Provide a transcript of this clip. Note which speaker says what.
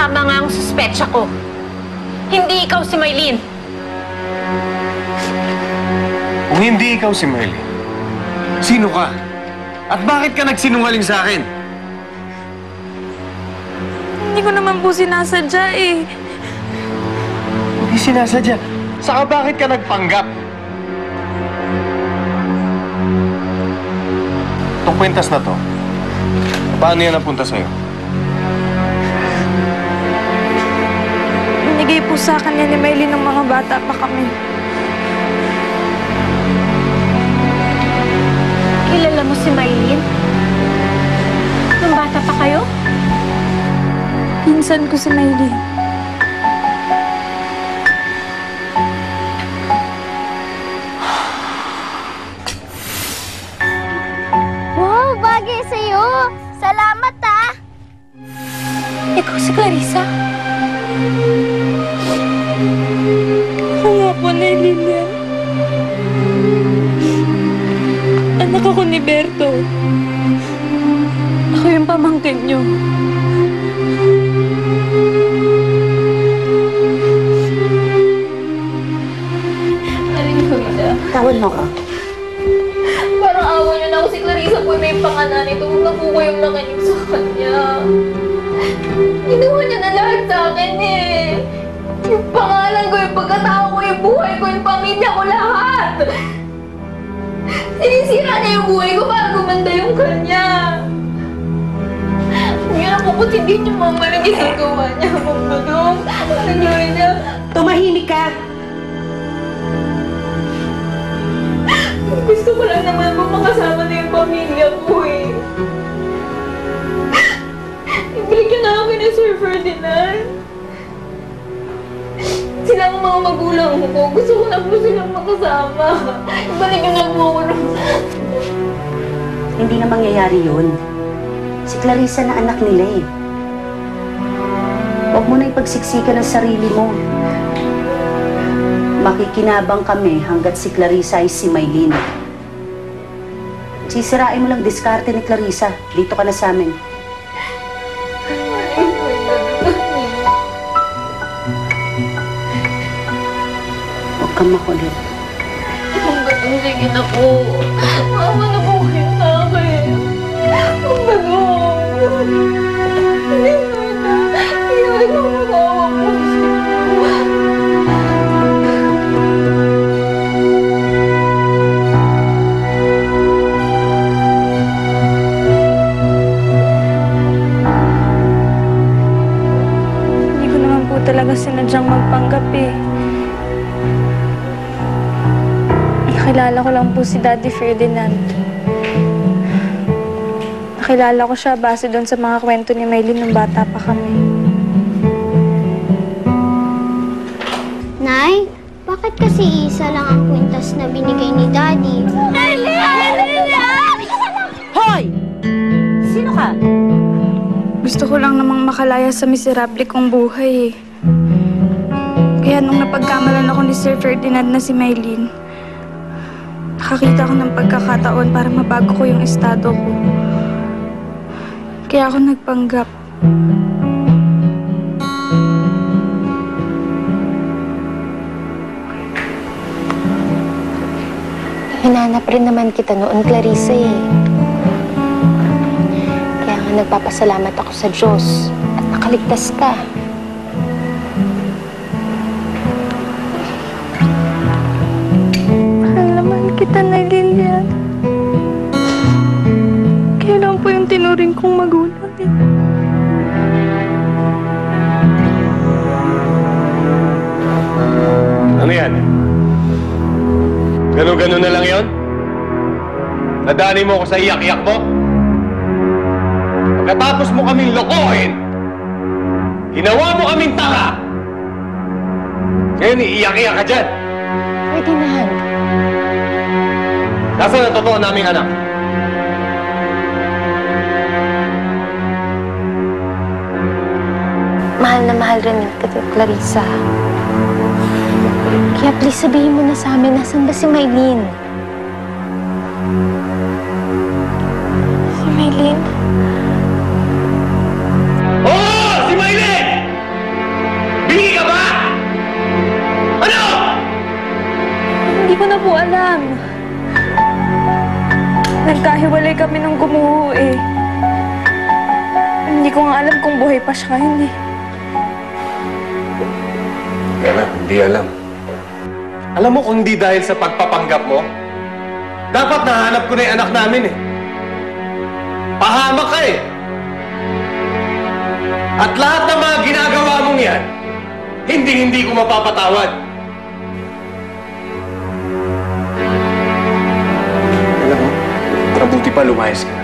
Speaker 1: tama nga ang suspetsya ko. Hindi ikaw si Maylene.
Speaker 2: Kung hindi ikaw si Maylene, sino ka? At bakit ka nagsinungaling sa akin?
Speaker 3: Hindi ko naman po sinasadya eh.
Speaker 2: Hindi sinasadya. Saka bakit ka nagpanggap? Itong kwintas na to, paano yan napunta sa'yo?
Speaker 3: Binigay po sa akin yan ni Maylene ng mga bata pa kami.
Speaker 1: Kilala mo si Maylene? Nung bata pa kayo?
Speaker 3: Pinsan ko si Maylene.
Speaker 4: Wow, bagay sa'yo! Salamat, ah!
Speaker 1: Ikaw si Clarissa?
Speaker 3: Ako nga po, Maylene yan. Anak ako ni Berto. Ako yung pamangkin niyo.
Speaker 5: Tawad mo ka.
Speaker 4: Parang awa niyo na ako si Clarissa po may pangalan nito. Huwag na po kayong nakinig sa kanya. Ginawa niya na lahat sa akin eh. Yung pangalan ko, yung pagkatao ko, yung buhay ko, yung pamilya ko, lahat. Sinisira niya yung buhay ko para gumanda yung kanya. Huwag niyo na po kung hindi niyo mamalag ginagawa niya. Magdudong. Ano niya?
Speaker 5: Tumahimik ka!
Speaker 4: Gusto ko lang naman po makasama na yung pamilya ko eh. Ibalik niyo na ako kina Sir Ferdinand. Sila ang mga magulang ko. Gusto ko na po silang makasama. Ibalik niyo na po ako ng...
Speaker 5: Hindi na mangyayari yun. Si Clarissa na anak nila eh. Huwag mo na ipagsiksikan ang sarili mo. Makikinabang kami hanggat si Clarissa ay si Maylene. Sisirain mo lang diskarte ni Clarissa. Dito ka na sa amin. Huwag kang makulit.
Speaker 4: Sige na po. Maawa na po kayo sa akin. Ang bagong. Hindi mo na. Hindi mo mag-awa po siya.
Speaker 3: Hindi ko naman po talaga sinadyang magpanggap eh. Nakilala ko lang po si Daddy Ferdinand. Nakilala ko siya base doon sa mga kwento ni Maylene nung bata pa kami.
Speaker 4: Nay, bakit kasi isa lang ang kwintas na binigay ni Daddy?
Speaker 5: Hoy! Sino ka?
Speaker 3: Gusto ko lang namang makalaya sa miserable kong buhay eh. Kaya nung napagkamalan ako ni Sir Ferdinand na si Maylene, nakakita ko ng pagkakataon para mabago ko yung estado ko. Kaya ako nagpanggap.
Speaker 6: Hinanap rin naman kita noon, Clarissa eh. Kaya nga nagpapasalamat ako sa Diyos at nakaligtas ka.
Speaker 3: Mahal naman kita na Lilian. Kaya lang po yung tinuring kong magulang eh.
Speaker 2: Ano yan? Ganun-ganun na lang yon? Nadani mo ako sa iyak-iyak mo? Pagkatapos mo kaming lokohin, ginawa mo kaming tanga! Ngayon, iiyak-iyak ka dyan!
Speaker 6: Ferdinand,
Speaker 2: Nasaan ang totoo naming anak?
Speaker 6: mahal na mahal rin kita, Clarissa. Kaya please sabihin mo na sa amin, nasan ba si Maylene?
Speaker 3: Si Maylene?
Speaker 2: Oo! Si Maylene!
Speaker 3: kami nung gumuho eh. Hindi ko nga alam kung buhay pa siya ngayon eh.
Speaker 2: Kaya hindi alam. Alam mo kung hindi dahil sa pagpapanggap mo, dapat nahanap ko na yung anak namin eh. Pahamak ka eh. At lahat ng mga ginagawa mong yan, hindi ko mapapatawad. Alam mo, mabuti pa lumayas ka na.